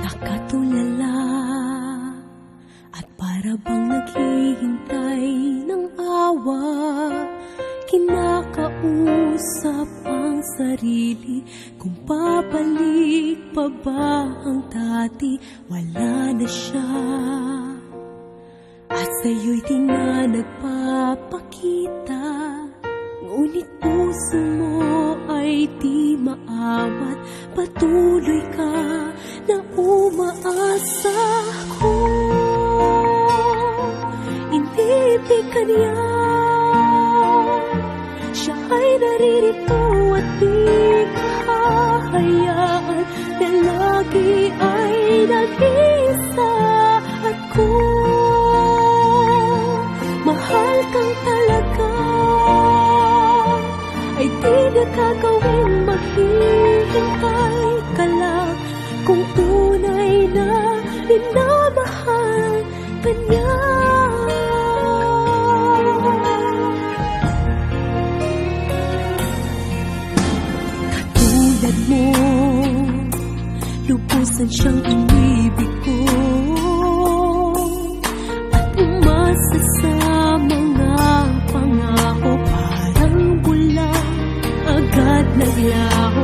Nakatulala at para bang naghihintay ng awa. Kinakausap ang sarili kung babalik pa ba ang dati. Wala na siya at sa'yo'y di na nagpapakita. Ngunit puso mo ay di maawat. Patuloy ka na umaasa. Kung inibig ka niya, siya ay naririto at di kahayaan na lagi ay nag-isa. At kung mahal kang talaga, ay di na gagawin maghihintay ka lang. Kung tunay na minamahal ka niya. Katulad mo, lubusan siyang inibig ko at umasa sa mga pangako. Parang bula agad naglaho